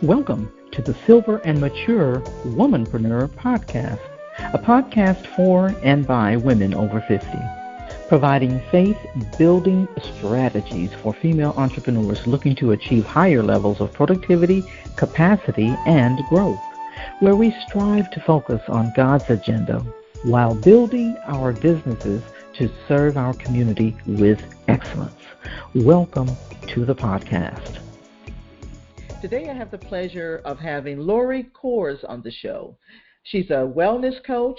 Welcome to the Silver and Mature WomanPreneur podcast, a podcast for and by women over 50, providing faith-building strategies for female entrepreneurs looking to achieve higher levels of productivity, capacity, and growth, where we strive to focus on God's agenda while building our businesses to serve our community with excellence. Welcome to the podcast. Today I have the pleasure of having Lori Koors on the show. She's a wellness coach,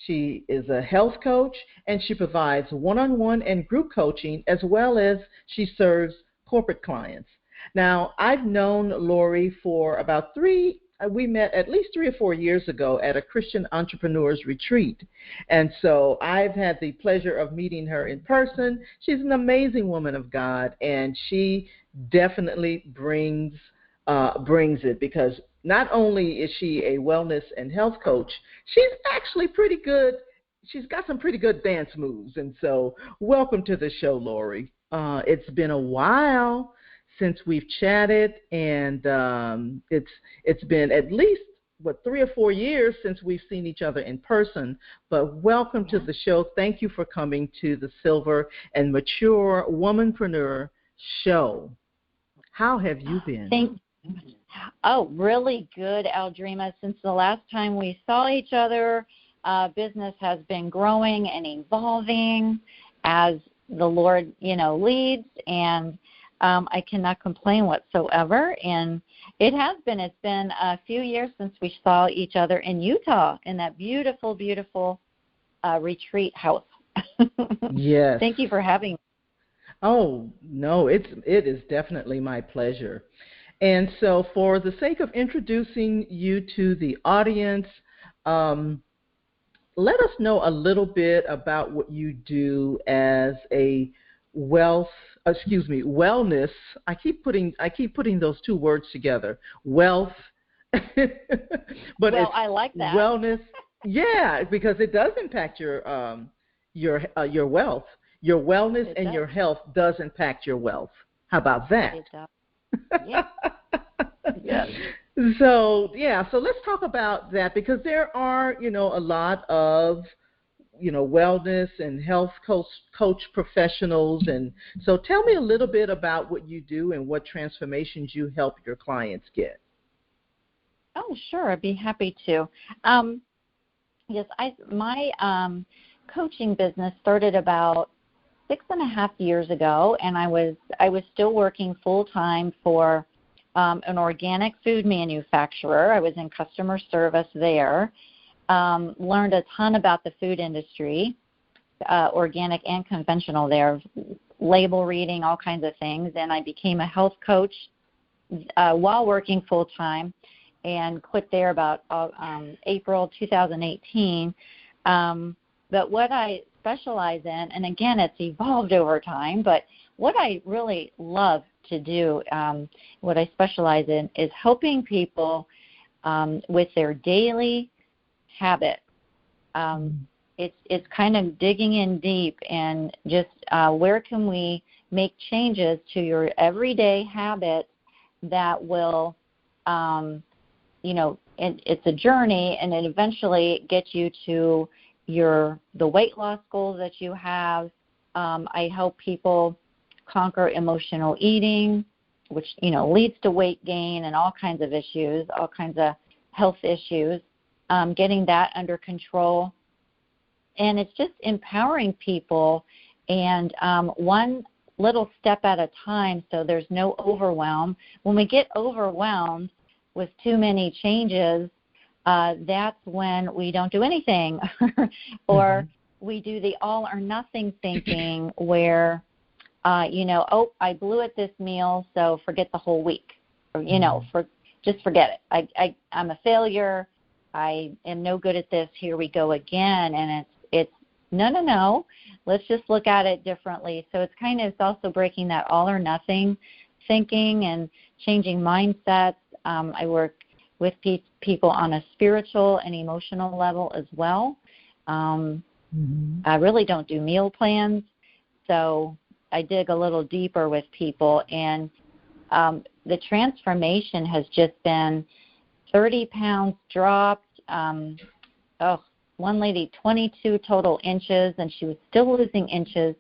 she is a health coach, and she provides one-on-one and group coaching as well as she serves corporate clients. Now, I've known Lori for about we met at least 3 or 4 years ago at a Christian Entrepreneurs Retreat. And so I've had the pleasure of meeting her in person. She's an amazing woman of God, and she definitely brings it, because not only is she a wellness and health coach, she's actually pretty good. She's got some pretty good dance moves. And so welcome to the show, Lori. It's been a while since we've chatted, and it's been at least 3 or 4 years since we've seen each other in person. But welcome to the show. Thank you for coming to the Silver and Mature WomanPreneur show. How have you been? Oh, really good, Aldreama. Since the last time we saw each other, business has been growing and evolving as the Lord, leads, and I cannot complain whatsoever. And it's been a few years since we saw each other in Utah in that beautiful, beautiful retreat house. Yes. Thank you for having me. Oh, no, it is definitely my pleasure. And so for the sake of introducing you to the audience, let us know a little bit about what you do as a wellness. I keep putting those two words together. Wealth. But well, I like that. Wellness. Yeah, because it does impact your wealth. Your wellness and your health does impact your wealth. How about that? It does. Yeah. Yes. So let's talk about that, because there are, a lot of, wellness and health coach professionals. And so tell me a little bit about what you do and what transformations you help your clients get. Oh, sure. I'd be happy to. Yes, my coaching business started about 6.5 years ago, and I was still working full-time for an organic food manufacturer. I was in customer service there, learned a ton about the food industry, organic and conventional there, label reading, all kinds of things, and I became a health coach while working full-time and quit there about April 2018. But what I specialize in, and again, it's evolved over time, but what I really love to do, what I specialize in, is helping people with their daily habits. It's kind of digging in deep and just where can we make changes to your everyday habits that will, it's a journey, and it eventually gets you to the weight loss goals that you have. I help people conquer emotional eating, which, leads to weight gain and all kinds of issues, all kinds of health issues, getting that under control. And it's just empowering people, and one little step at a time, so there's no overwhelm. When we get overwhelmed with too many changes, that's when we don't do anything, or we do the all or nothing thinking where, I blew at this meal, so forget the whole week, or, just forget it. I'm a failure. I am no good at this. Here we go again. And it's no. Let's just look at it differently. So it's also breaking that all or nothing thinking and changing mindsets. I work with people on a spiritual and emotional level as well. I really don't do meal plans, so I dig a little deeper with people. And the transformation has just been 30 pounds dropped. One lady, 22 total inches, and she was still losing inches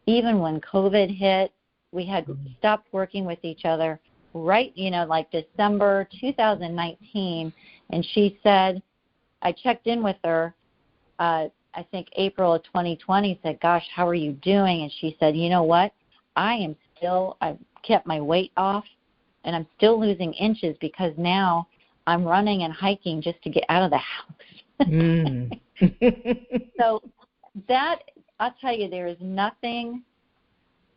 even when COVID hit. We had stopped working with each other like December 2019, and she said, I checked in with her, I think April of 2020, said, gosh, how are you doing? And she said, you know what? I've kept my weight off, and I'm still losing inches because now I'm running and hiking just to get out of the house. So that, I'll tell you, there is nothing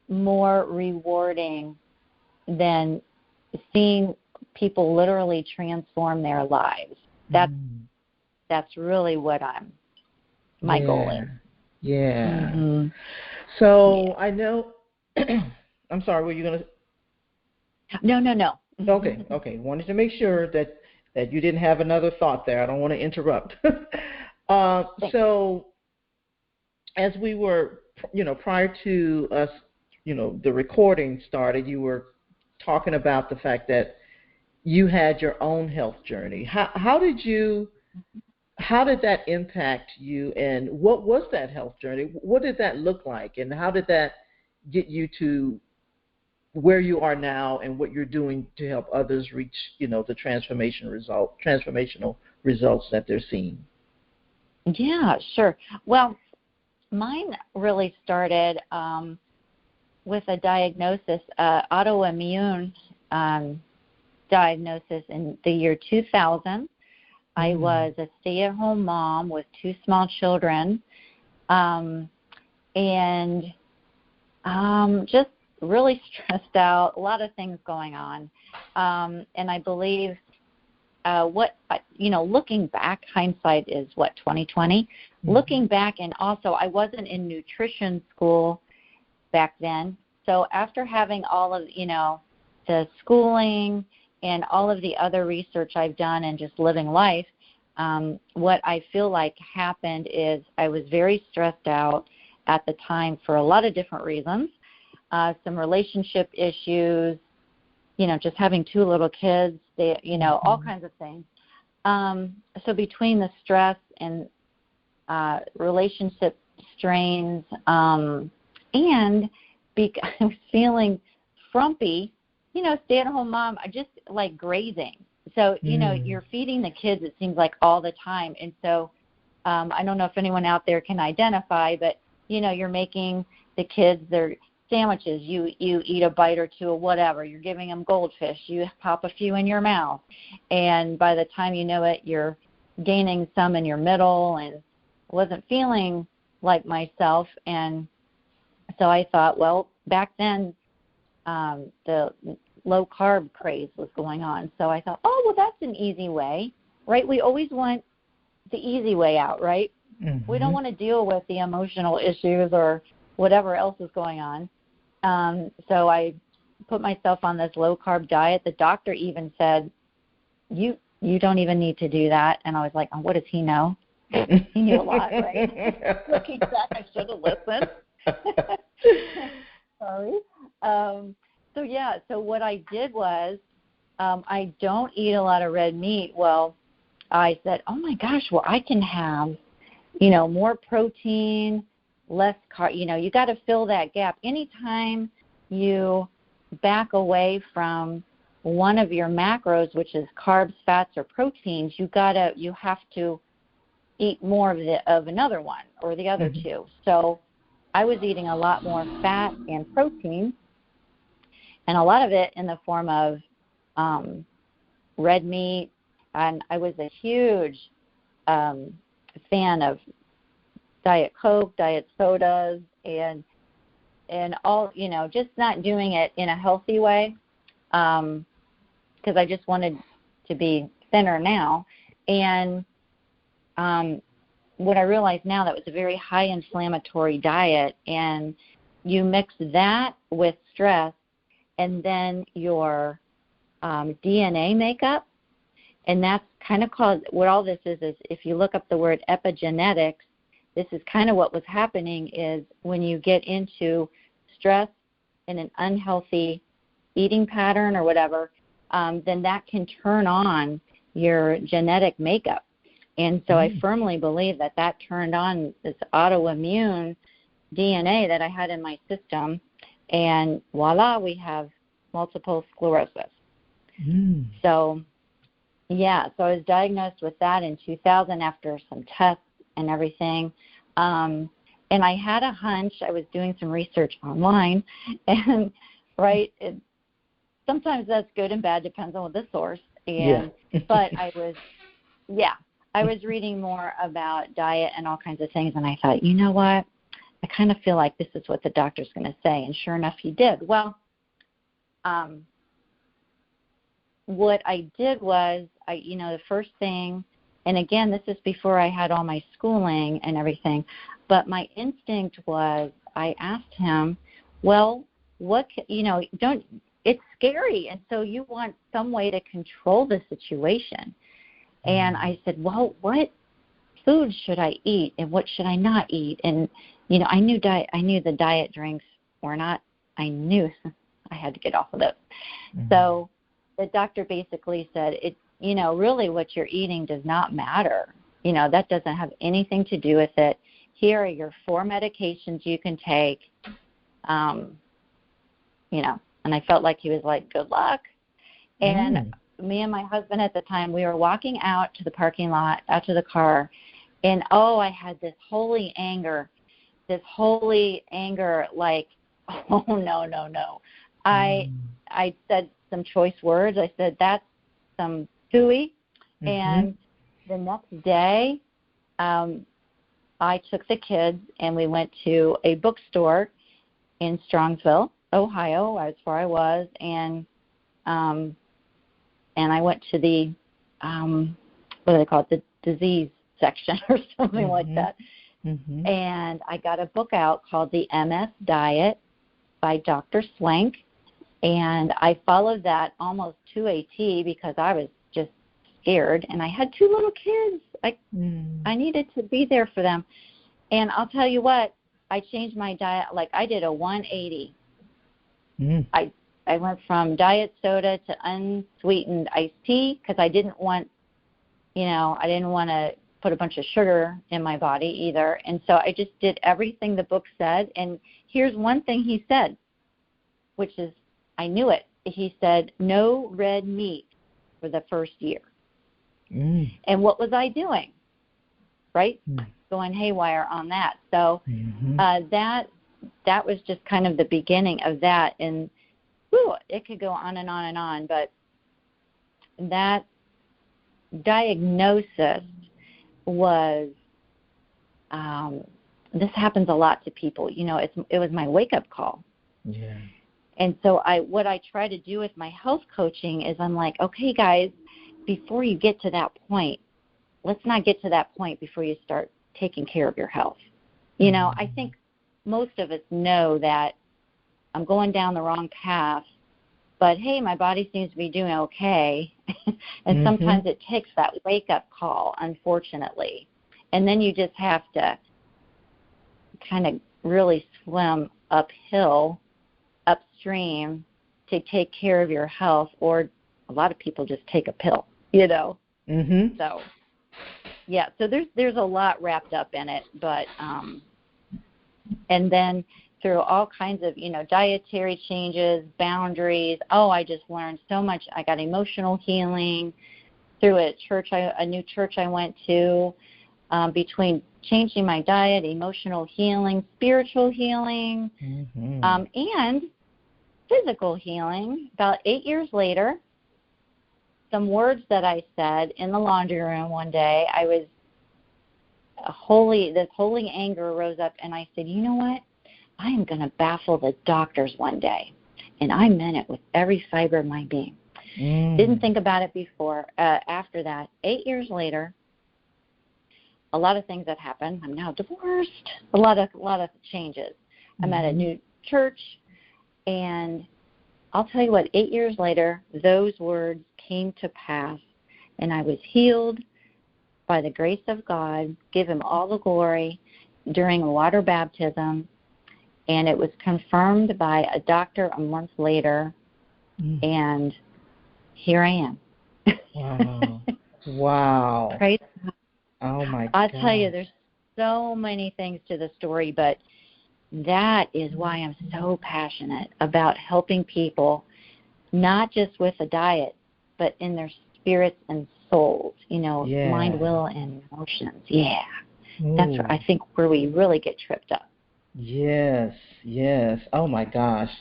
more rewarding than seeing people literally transform their lives. That's really what my goal is. Yeah. Mm-hmm. So I know, I'm sorry, were you going to? No. Okay. Wanted to make sure that you didn't have another thought there. I don't want to interrupt. So as we were, prior to us, the recording started, you were talking about the fact that you had your own health journey. How did that impact you, and what was that health journey? What did that look like, and how did that get you to where you are now and what you're doing to help others reach, the transformational results that they're seeing? Yeah, sure. Well, mine really started with a diagnosis, autoimmune diagnosis in the year 2000. I was a stay-at-home mom with 2 small children, and just really stressed out, a lot of things going on. And I believe looking back, hindsight is 2020. Looking back, and also I wasn't in nutrition school back then. So after having all of, the schooling and all of the other research I've done and just living life, what I feel like happened is I was very stressed out at the time for a lot of different reasons, some relationship issues, just having 2 little kids, all kinds of things. So between the stress and relationship strains, and I was feeling frumpy, stay-at-home mom, I just like grazing. So, you're feeding the kids, it seems like, all the time. And so I don't know if anyone out there can identify, but, you're making the kids their sandwiches. You eat a bite or 2 of whatever. You're giving them goldfish. You pop a few in your mouth. And by the time you know it, you're gaining some in your middle, and wasn't feeling like myself. And so I thought, well, back then the low-carb craze was going on. So I thought, well, that's an easy way, right? We always want the easy way out, right? Mm-hmm. We don't want to deal with the emotional issues or whatever else is going on. So I put myself on this low-carb diet. The doctor even said, you don't even need to do that. And I was like, what does he know? He knew a lot, right? Looking back, I should have listened. Sorry. So what I did was I don't eat a lot of red meat. Well, I said, oh, my gosh, well, I can have, more protein, less carb. You got to fill that gap. Anytime you back away from one of your macros, which is carbs, fats, or proteins, you have to eat more of another one or the other mm-hmm. 2. So I was eating a lot more fat and protein, and a lot of it in the form of red meat. And I was a huge fan of Diet Coke, Diet sodas, and all, just not doing it in a healthy way, because I just wanted to be thinner now. And what I realize now, that was a very high inflammatory diet, and you mix that with stress and then your DNA makeup, and that's kind of called, what all this is if you look up the word epigenetics, this is kind of what was happening is when you get into stress and an unhealthy eating pattern or whatever, then that can turn on your genetic makeup. And so I firmly believe that that turned on this autoimmune DNA that I had in my system, and voila, we have multiple sclerosis. So, yeah, so I was diagnosed with that in 2000 after some tests and everything. And I had a hunch. I was doing some research online, and, sometimes that's good and bad, depends on the source. And but I was reading more about diet and all kinds of things, and I thought, you know what? I kind of feel like this is what the doctor's going to say. And sure enough, he did. Well, what I did was, the first thing, and again, this is before I had all my schooling and everything, but my instinct was, I asked him, well, it's scary, and so you want some way to control the situation. And I said, well, what food should I eat and what should I not eat? And, I knew the diet drinks were not, I knew I had to get off of those. So the doctor basically said, really what you're eating does not matter. That doesn't have anything to do with it. Here are your 4 medications you can take, and I felt like he was like, good luck. And me and my husband at the time, we were walking out to the parking lot, out to the car, and I had this holy anger, like, oh, no. I said some choice words. I said, that's some phooey. And the next day, I took the kids and we went to a bookstore in Strongsville, Ohio, that's where I was, and I went to the, what do they call it, the disease section or something like that. And I got a book out called The MS Diet by Dr. Swank, and I followed that almost to a T because I was just scared, and I had 2 little kids. I needed to be there for them. And I'll tell you what, I changed my diet, like I did a 180. I went from diet soda to unsweetened iced tea because I didn't want, to put a bunch of sugar in my body either. And so I just did everything the book said. And here's one thing he said, which is, I knew it. He said, no red meat for the first year. And what was I doing? Going haywire on that. So that was just kind of the beginning of that. And it could go on and on and on, but that diagnosis was, this happens a lot to people. It was my wake-up call. Yeah. And so what I try to do with my health coaching is I'm like, okay, guys, before you get to that point, let's not get to that point before you start taking care of your health. I think most of us know that I'm going down the wrong path, but hey, my body seems to be doing okay. And sometimes it takes that wake-up call, unfortunately. And then you just have to kind of really swim upstream to take care of your health, or a lot of people just take a pill, So, yeah, so there's a lot wrapped up in it, but and then through all kinds of, dietary changes, boundaries. I just learned so much. I got emotional healing through a new church I went to, between changing my diet, emotional healing, spiritual healing, and physical healing. About 8 years later, some words that I said in the laundry room one day, this holy anger rose up, and I said, you know what? I am going to baffle the doctors one day. And I meant it with every fiber of my being. Didn't think about it before. After that, 8 years later, a lot of things that happened. I'm now divorced. A lot of changes. I'm at a new church, and I'll tell you what, 8 years later, those words came to pass, and I was healed by the grace of God. Give him all the glory during a water baptism, and it was confirmed by a doctor a month later, and here I am. Wow. Wow. Praise God. Oh, my God. I'll tell you, there's so many things to the story, but that is why I'm so passionate about helping people, not just with a diet, but in their spirits and souls, mind, will, and emotions. Yeah. Ooh. That's where I think where we really get tripped up. Yes, yes. Oh, my gosh.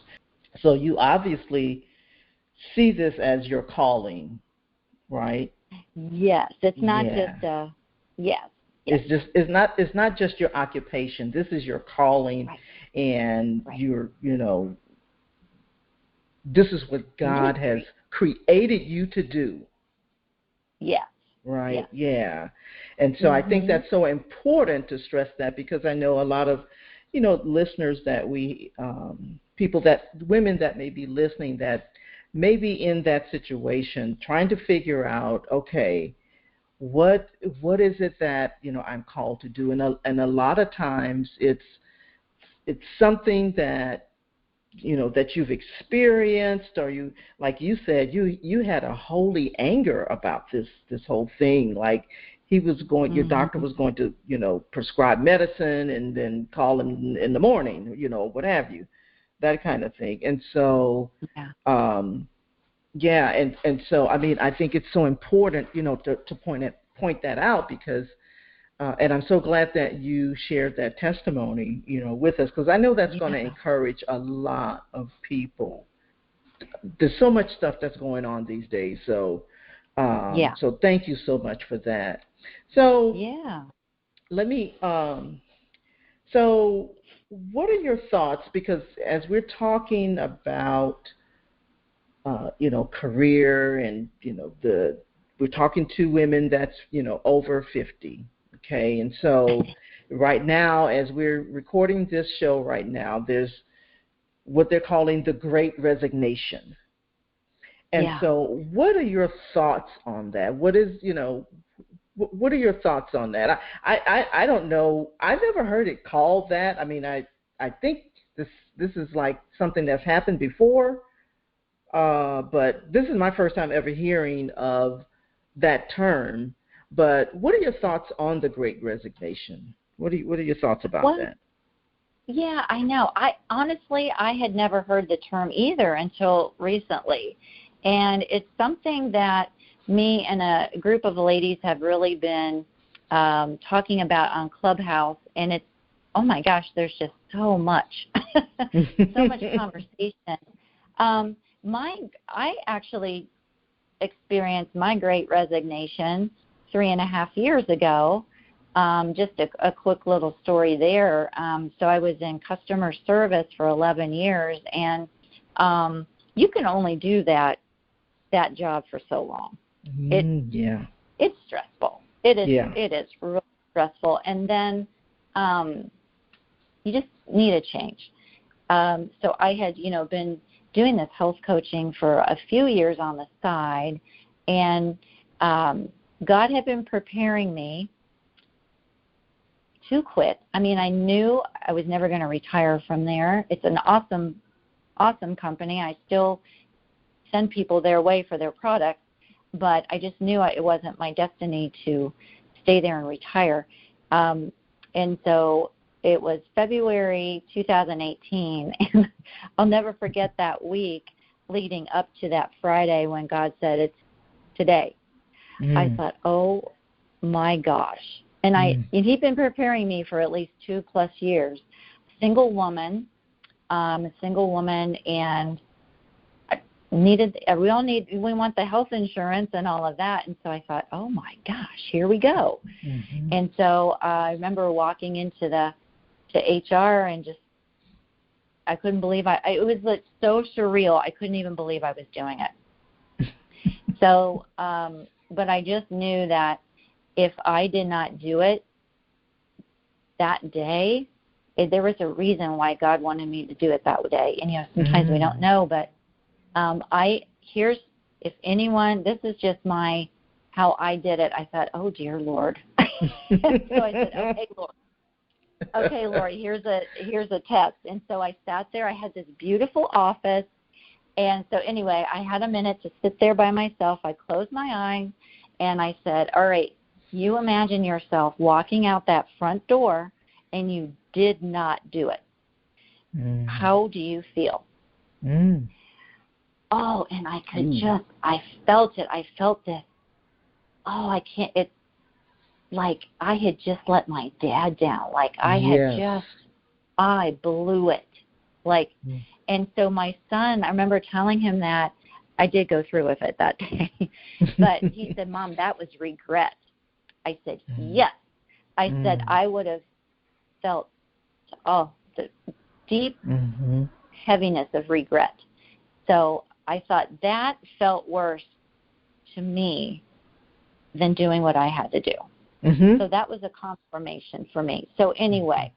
So you obviously see this as your calling, right? Yes. It's not just yes. It's not just your occupation. This is your calling, right. and right. you're, this is what God has created you to do. Yes. Right. Yes. Yeah. And so I think that's so important to stress that, because I know a lot of, listeners that women that may be listening that may be in that situation, trying to figure out, okay, what is it that, I'm called to do? And a lot of times it's something that, that you've experienced, or you, like you said, you had a holy anger about this whole thing. Like your doctor was going to, prescribe medicine and then call him in the morning, what have you, that kind of thing. And so, and so, I mean, I think it's so important, to point that out, because, and I'm so glad that you shared that testimony, with us, because I know that's going to encourage a lot of people. There's so much stuff that's going on these days. So, so thank you so much for that. So, let me, so what are your thoughts? Because as we're talking about, career, and, we're talking to women that's, over 50. Okay. And so right now, as we're recording this show right now, there's what they're calling the Great Resignation. And so what are your thoughts on that? What are your thoughts on that? I don't know. I've never heard it called that. I mean, I think this is like something that's happened before. But this is my first time ever hearing of that term. But what are your thoughts on the Great Resignation? What are your thoughts about that? Yeah, I know. I had never heard the term either until recently. And it's something that me and a group of ladies have really been talking about on Clubhouse. And it's, oh my gosh, there's just so much, so much conversation. I actually experienced my Great Resignation 3.5 years ago. Just a quick little story there. So I was in customer service for 11 years, and you can only do that job for so long. It's stressful. It is. Yeah. It is really stressful, and then you just need a change. So I had, been doing this health coaching for a few years on the side, and God had been preparing me to quit. I mean, I knew I was never going to retire from there. It's an awesome, awesome company. I still send people their way for their products, but I just knew it wasn't my destiny to stay there and retire. And so it was February 2018, and I'll never forget that week leading up to that Friday when God said, it's today. I thought, oh my gosh. And and he'd been preparing me for at least 2+ years. Single woman, and we want the health insurance and all of that. And so I thought, oh my gosh, here we go. And so I remember walking into to HR and just, I couldn't believe it was like so surreal. I couldn't even believe I was doing it. So, but I just knew that if I did not do it that day, there was a reason why God wanted me to do it that day. And, sometimes we don't know, but if anyone, this is just how I did it. I thought, oh, dear Lord. So I said, okay, Lord, here's a test. And so I sat there. I had this beautiful office, And so anyway, I had a minute to sit there by myself. I closed my eyes, and I said, all right, you imagine yourself walking out that front door, and you did not do it. How do you feel? Oh, and I could I felt it. I felt this. Oh, I can't, it's like I had just let my dad down. Like I blew it. Like, and so my son, I remember telling him that. I did go through with it that day. But he said, Mom, that was regret. I said, yes. I said, I would have felt, the deep heaviness of regret. So I thought that felt worse to me than doing what I had to do. So that was a confirmation for me. So anyway,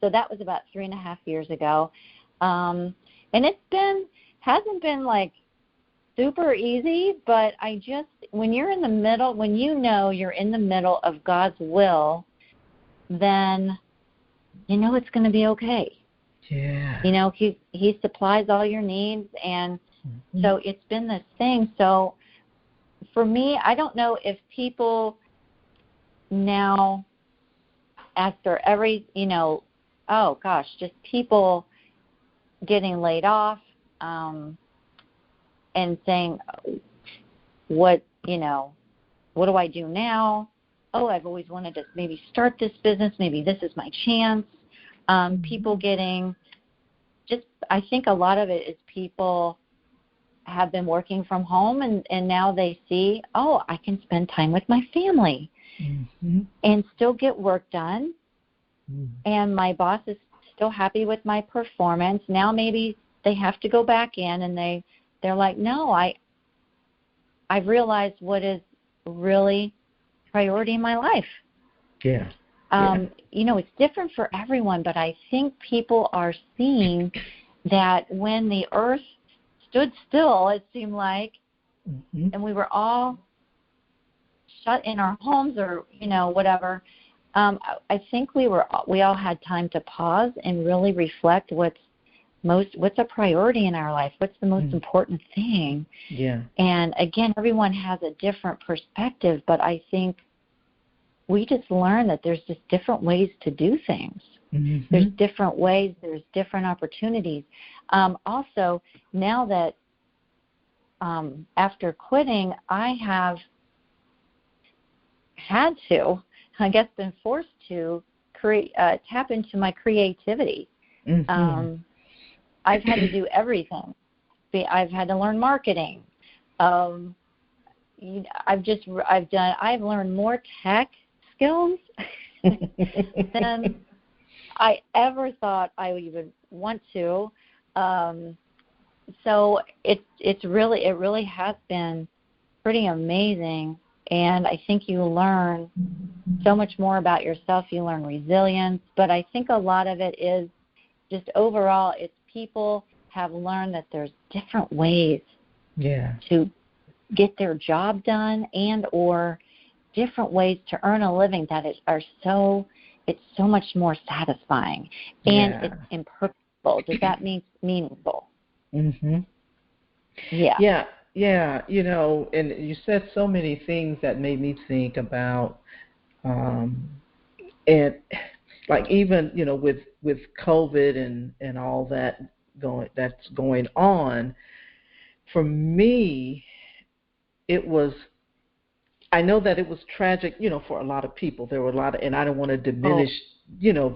so that was about 3.5 years ago. And hasn't been like super easy, but when you're in the middle, when you know you're in the middle of God's will, then you know it's going to be okay. Yeah. You know, he supplies all your needs, and so it's been this thing. So for me, I don't know if people now, after every, just people getting laid off, and saying, what do I do now? Oh, I've always wanted to maybe start this business. Maybe this is my chance. People getting I think a lot of it is people have been working from home, and now they see, I can spend time with my family and still get work done. And my boss is still happy with my performance. Now maybe they have to go back in, and they're like, no, I've realized what is really priority in my life. Yeah. It's different for everyone, but I think people are seeing that when the earth stood still, it seemed like, and we were all shut in our homes or, whatever, I think we all had time to pause and really reflect what's a priority in our life, what's the most important thing. Yeah. And again, everyone has a different perspective, but I think we just learn that there's just different ways to do things. There's different ways, there's different opportunities. Also, now that after quitting, I have had to, I guess been forced to tap into my creativity. I've had to do everything. I've had to learn marketing. I've learned more tech skills than I ever thought I would even want to. So it really has been pretty amazing. And I think you learn so much more about yourself. You learn resilience. But I think a lot of it is just overall, it's people have learned that there's different ways to get their job done and or different ways to earn a living that it's so much more satisfying and it's impurposeful. Does that mean meaningful? Yeah. Yeah, and you said so many things that made me think about, and like even, with COVID and all that's going on, for me, I know that it was tragic, for a lot of people. There were a lot of, and I don't want to diminish,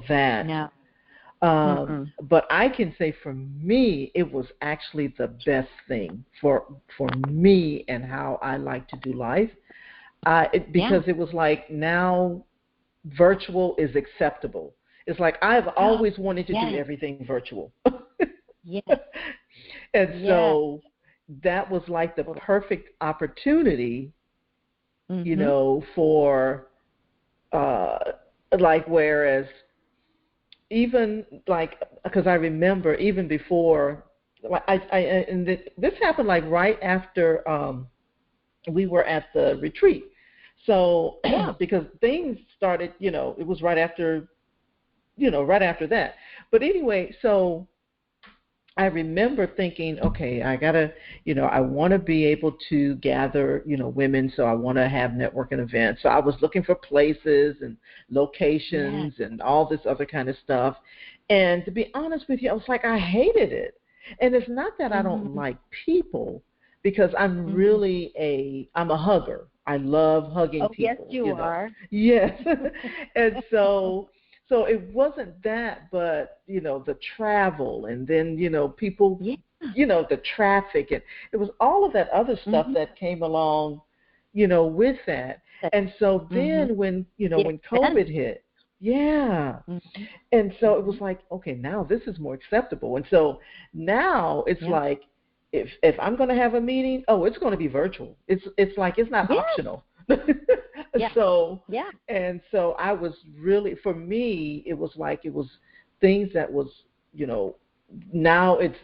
that. No. But I can say for me, it was actually the best thing for me and how I like to do life. Because it was like now virtual is acceptable. It's like I've always wanted to do everything virtual. And so that was like the perfect opportunity, for whereas even because I remember even before, this happened right after we were at the retreat. So because things started, it was right after that. But anyway, so I remember thinking, okay, I gotta, I want to be able to gather, women, so I want to have networking events. So I was looking for places and locations and all this other kind of stuff. And to be honest with you, I was like, I hated it. And it's not that I don't like people, because I'm really I'm a hugger. I love hugging people. Yes, you are. Yes. And so it wasn't that, but, the travel, and then, people, the traffic, and it was all of that other stuff that came along, with that. And so then when, when COVID hit, and so it was like, okay, now this is more acceptable. And so now it's like, if I'm going to have a meeting, it's going to be virtual. It's like, it's not optional. And so I was really, for me, it was like, it was things that was, now it's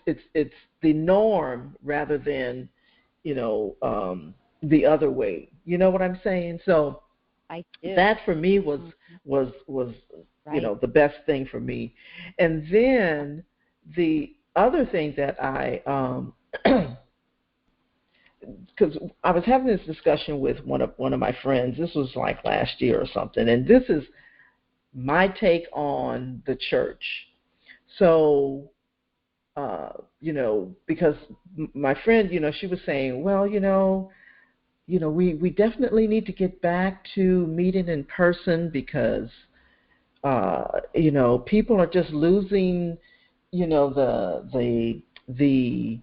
the norm rather than, the other way. You know what I'm saying? So I do. That for me was the best thing for me. And then the other thing that I because I was having this discussion with one of my friends. This was like last year or something, and this is my take on the church. So, because my friend, she was saying, well, we definitely need to get back to meeting in person, because, people are just losing, the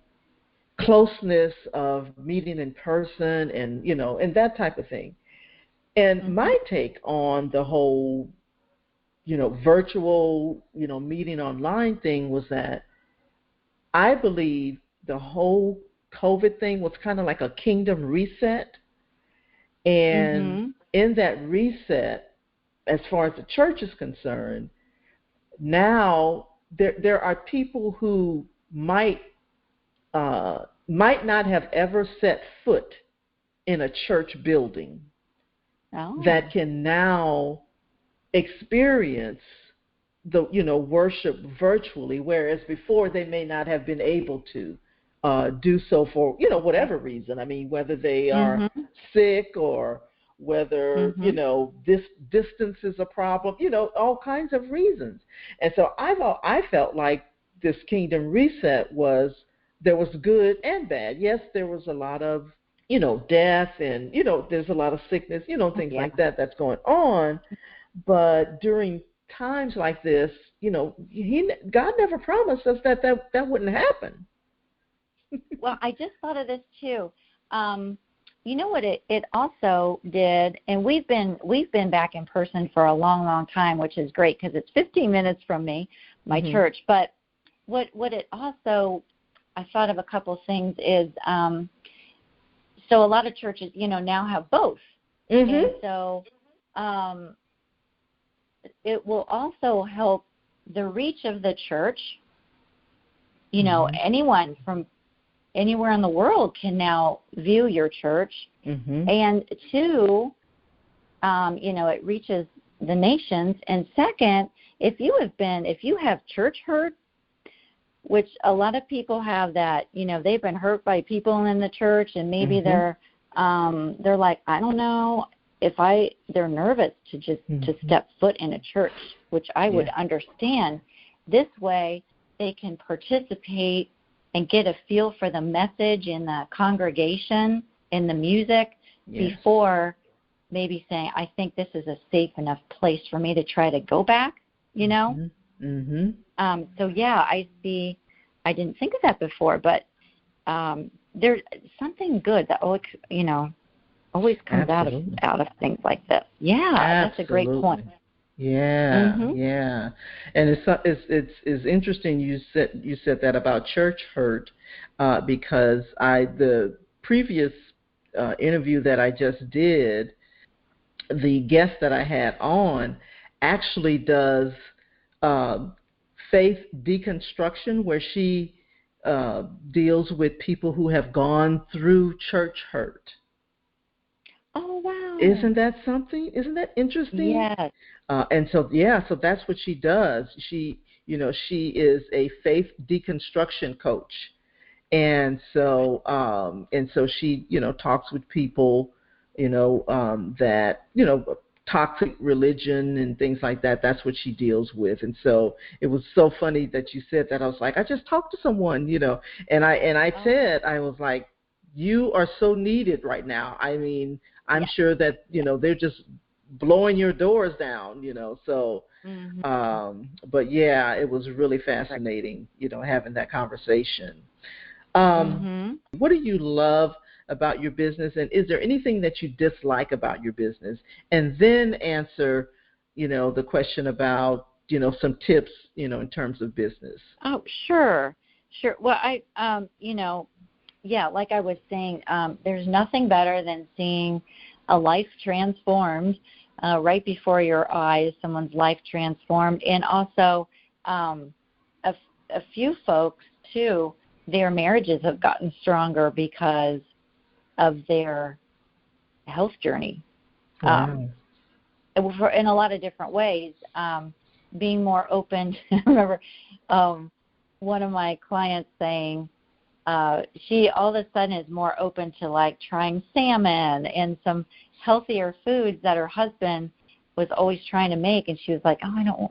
closeness of meeting in person, and and that type of thing. And my take on the whole virtual meeting online thing was that I believe the whole COVID thing was kind of like a kingdom reset. And in that reset, as far as the church is concerned, now there are people who might not have ever set foot in a church building that can now experience the worship virtually, whereas before they may not have been able to do so for whatever reason. I mean, whether they are sick, or whether this distance is a problem, all kinds of reasons. And so I felt like this kingdom reset there was good and bad. Yes, there was a lot of, death, and, there's a lot of sickness, things like that that's going on. But during times like this, God never promised us that wouldn't happen. Well, I just thought of this too. You know what it also did, and we've been back in person for a long, long time, which is great because it's 15 minutes from me, my church. But what it also, I thought of a couple things is, so a lot of churches, now have both. And so it will also help the reach of the church. Anyone from anywhere in the world can now view your church. And two, it reaches the nations. And second, if you have church hurt, which a lot of people have, that they've been hurt by people in the church, and maybe they're like, I don't know if they're nervous to just to step foot in a church, which I would understand. This way they can participate and get a feel for the message in the congregation, in the music, before maybe saying, I think this is a safe enough place for me to try to go back, So I see. I didn't think of that before, but there's something good that always comes out of things like this. Yeah, that's a great point. Yeah, and it's interesting you said that about church hurt, because the previous interview that I just did, the guest that I had on actually does faith deconstruction, where she deals with people who have gone through church hurt. Oh, wow. Isn't that something? Isn't that interesting? Yes. And so, so that's what she does. She, she is a faith deconstruction coach. And so she, talks with people, that, toxic religion and things like that. That's what she deals with. And so it was so funny that you said that. I was like, I just talked to someone, and I said, I was like, you are so needed right now. I mean, I'm sure that, they're just blowing your doors down, so, but yeah, it was really fascinating, having that conversation. What do you love about your business, and is there anything that you dislike about your business? And then answer, the question about, some tips, in terms of business. Oh, sure. Well, like I was saying, there's nothing better than seeing a life transformed right before your eyes, someone's life transformed, and also a few folks, too, their marriages have gotten stronger because of their health journey. Wow. In a lot of different ways, being more open. I remember one of my clients saying she all of a sudden is more open to like trying salmon and some healthier foods that her husband was always trying to make, and she was like, oh, I don't,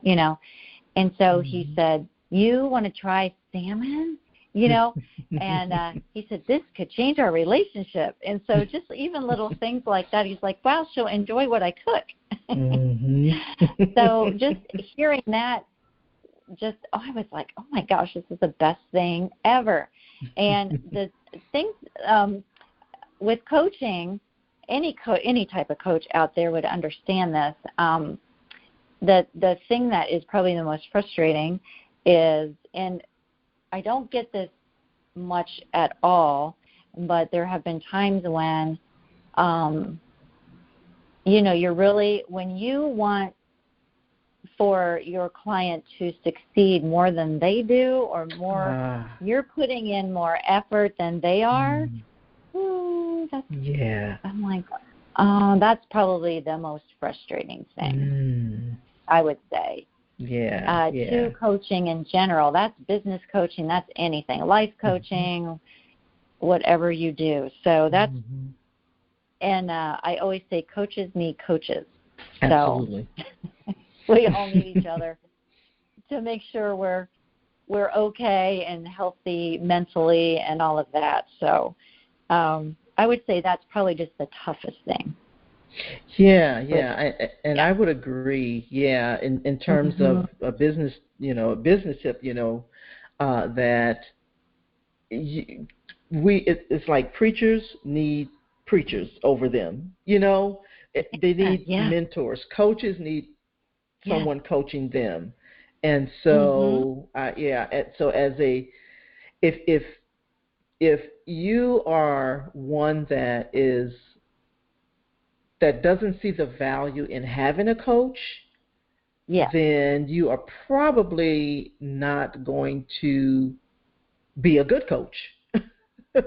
and so he said, you want to try salmon? And he said, this could change our relationship. And so just even little things like that, he's like, wow, she'll enjoy what I cook. So just hearing that, I was like, oh my gosh, this is the best thing ever. And the things with coaching, any type of coach out there would understand this. The thing that is probably the most frustrating is, and I don't get this much at all, but there have been times when, you're really, when you want for your client to succeed more than they do, or more, you're putting in more effort than they are. I'm like, that's probably the most frustrating thing, I would say. To coaching in general. That's business coaching. That's anything. Life coaching, whatever you do. So that's, and I always say coaches need coaches. Absolutely. So we all need each other to make sure we're okay and healthy mentally and all of that. So I would say that's probably just the toughest thing. I would agree. In terms of a business, a business tip, that it's like preachers need preachers over them. They need mentors. Coaches need someone coaching them, and so so as a if you are one that doesn't see the value in having a coach, then you are probably not going to be a good coach. Go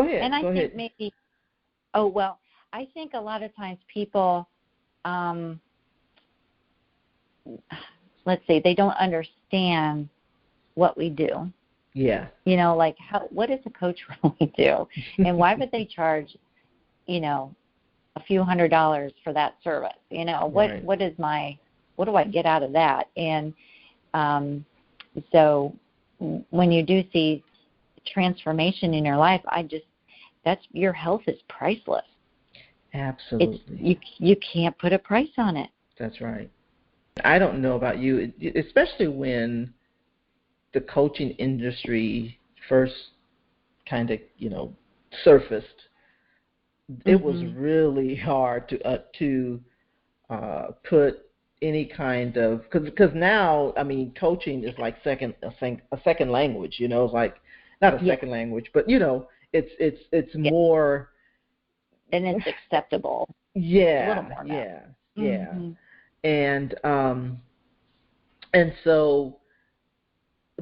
ahead. And I think maybe, I think a lot of times people, let's say, they don't understand what we do. Like what does a coach really do? And why would they charge, a few $100s for that service? What do I get out of that? And so when you do see transformation in your life, your health is priceless. Absolutely. You can't put a price on it. That's right. I don't know about you, especially when the coaching industry first kind of, surfaced. It was really hard to put any kind of, because now, I mean, coaching is like a second language. It's like not a second language, but it's more, and it's acceptable. A little more now. And so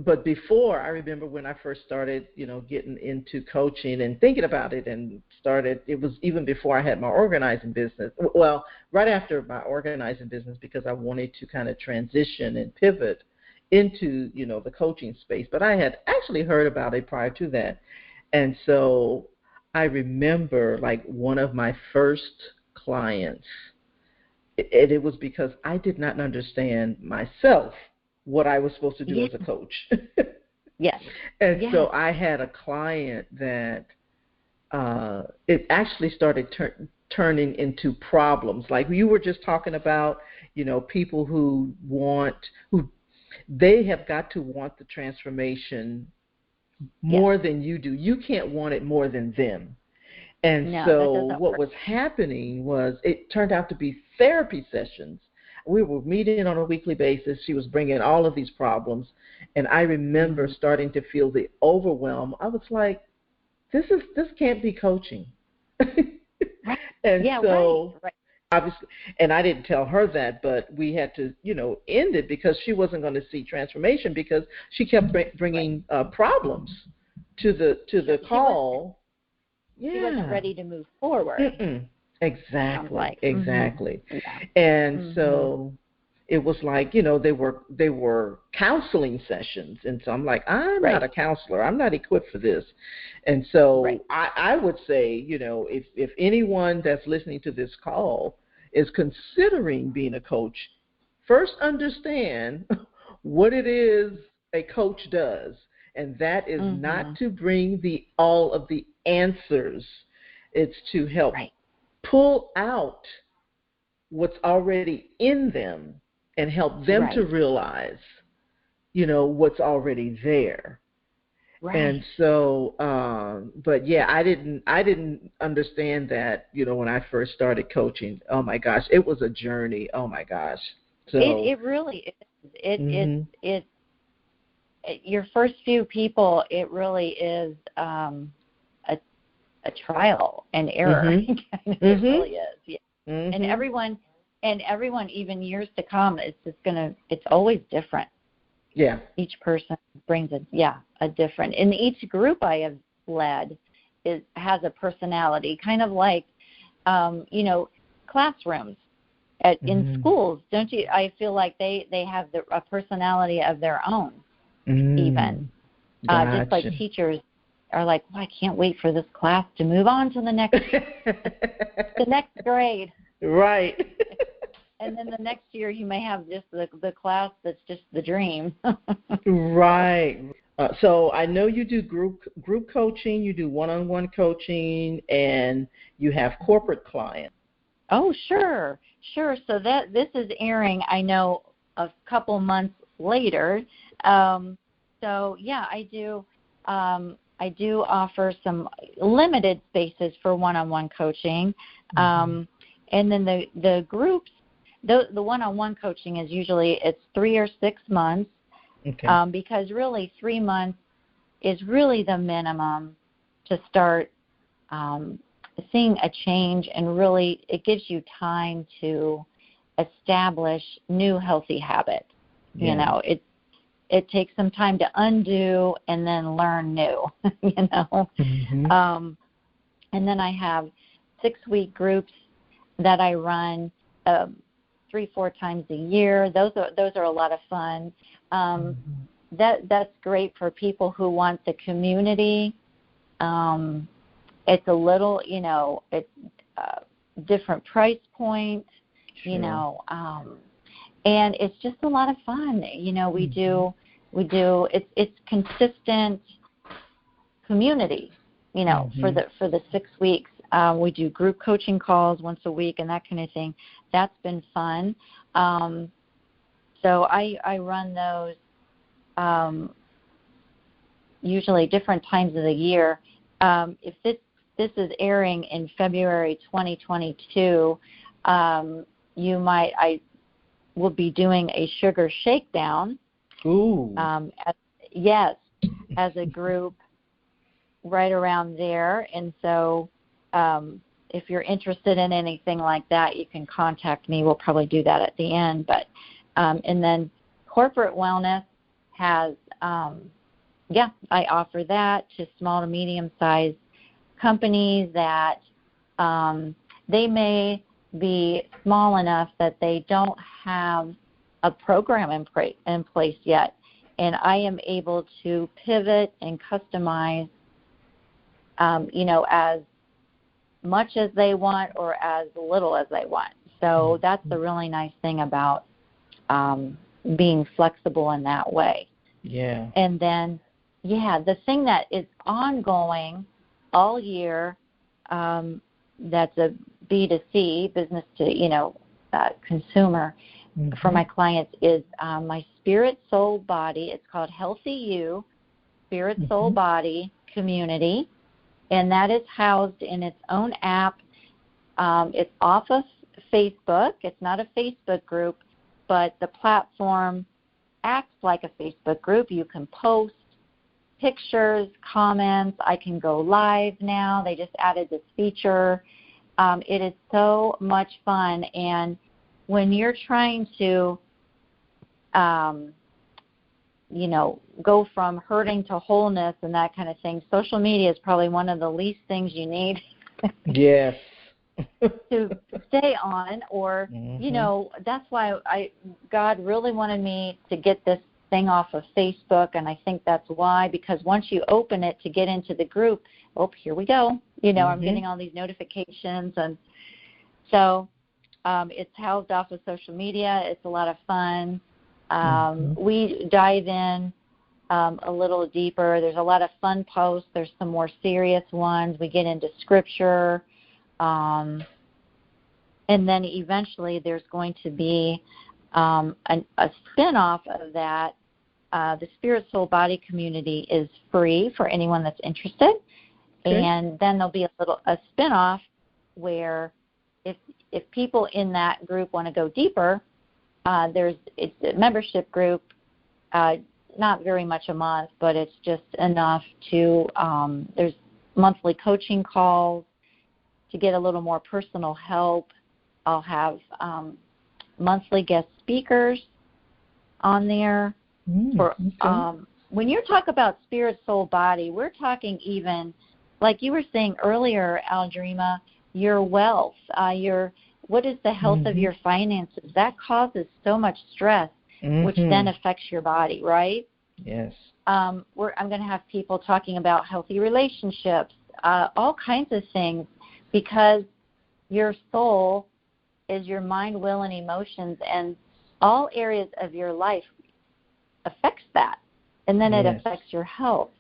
but before, I remember when I first started, getting into coaching and thinking about it and started, it was even before I had my organizing business. Well, right after my organizing business, because I wanted to kind of transition and pivot into, the coaching space. But I had actually heard about it prior to that. And so I remember like one of my first clients, it was because I did not understand myself what I was supposed to do as a coach. Yes. And so I had a client that it actually started turning into problems. Like you were just talking about, people who they have got to want the transformation more than you do. You can't want it more than them. And so what was happening was it turned out to be therapy sessions. We were meeting on a weekly basis. She was bringing all of these problems. And I remember starting to feel the overwhelm. I was like, this can't be coaching. And obviously, and I didn't tell her that, but we had to, end it because she wasn't going to see transformation because she kept bringing problems to the call. She wasn't ready to move forward. Exactly. Yeah. And so it was like, they were counseling sessions. And so I'm like, I'm not a counselor. I'm not equipped for this. And so I would say, if anyone that's listening to this call is considering being a coach, first understand what it is a coach does. And that is not to bring all of the answers. It's to help pull out what's already in them and help them to realize, what's already there. And so, but yeah, I didn't understand that, when I first started coaching. Oh my gosh, it was a journey. Oh my gosh. So it really is. Your first few people, it really is a trial and error. It really is. Yeah. And everyone, even years to come, it's always different. Yeah. Each person brings a different. And each group I have led has a personality, kind of like, classrooms in schools. Don't you? I feel like they have a personality of their own. Even gotcha. Just like teachers are like, well, I can't wait for this class to move on to the next grade. Right. And then the next year you may have just the class that's just the dream. Right. So I know you do group coaching, you do one-on-one coaching, and you have corporate clients. Oh, sure. So this is airing, I know, a couple months later. So yeah, I do offer some limited spaces for one-on-one coaching. And then the groups, the one-on-one coaching is usually it's 3 or 6 months. Okay. Because really 3 months is really the minimum to start seeing a change, and really it gives you time to establish new healthy habits. Yeah. It takes some time to undo and then learn new, And then I have 6-week groups that I run 3-4 times a year. Those are a lot of fun. That's great for people who want the community. It's a little, it's different price point, sure. And it's just a lot of fun. We do, it's consistent community, for the 6 weeks. We do group coaching calls once a week and that kind of thing. That's been fun. So I run those usually different times of the year. If this is airing in February 2022, I will be doing a sugar shakedown. Ooh. As a group right around there. And so if you're interested in anything like that, you can contact me. We'll probably do that at the end. But and then corporate wellness has, I offer that to small to medium-sized companies that they may be small enough that they don't have a program in place yet. And I am able to pivot and customize, as much as they want or as little as they want. So that's the really nice thing about being flexible in that way. Yeah. And then, the thing that is ongoing all year, that's a B2C, business to, consumer, for my clients is my Spirit, Soul, Body. It's called Healthy You, Spirit, Soul, Body Community. And that is housed in its own app. It's off of Facebook. It's not a Facebook group, but the platform acts like a Facebook group. You can post pictures, comments. I can go live now. They just added this feature. It is so much fun. And when you're trying to, go from hurting to wholeness and that kind of thing, social media is probably one of the least things you need. Yes. to stay on, or that's why God really wanted me to get this thing off of Facebook, and I think that's why, because once you open it to get into the group, here we go. I'm getting all these notifications, and so it's housed off of social media. It's a lot of fun. We dive in a little deeper. There's a lot of fun posts. There's some more serious ones. We get into scripture. And then eventually there's going to be a spin-off of that. The Spirit, Soul, Body community is free for anyone that's interested. Okay. And then there'll be a spin-off where if people in that group want to go deeper, it's a membership group, not very much a month, but it's just enough to, there's monthly coaching calls to get a little more personal help. I'll have monthly guest speakers on there. When you talk about Spirit, Soul, Body, we're talking even, like you were saying earlier, Aldreama, your wealth, what is the health of your finances? That causes so much stress, which then affects your body, right? Yes. I'm going to have people talking about healthy relationships, all kinds of things, because your soul is your mind, will, and emotions, and all areas of your life affects that, and then it affects your health.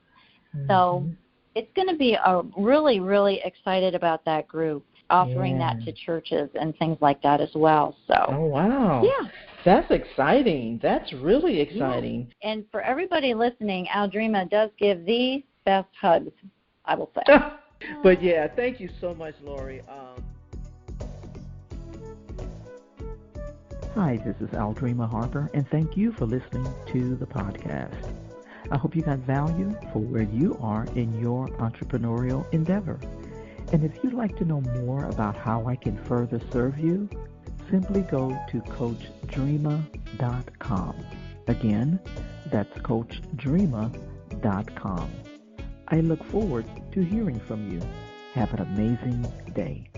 So it's going to be really, really excited about that group, offering that to churches and things like that as well. So. Oh, wow. Yeah. That's exciting. That's really exciting. Yeah. And for everybody listening, Aldreama does give the best hugs, I will say. But thank you so much, Lori. Hi, this is Aldreama Harper, and thank you for listening to the podcast. I hope you got value for where you are in your entrepreneurial endeavor. And if you'd like to know more about how I can further serve you, simply go to CoachDreama.com. Again, that's CoachDreama.com. I look forward to hearing from you. Have an amazing day.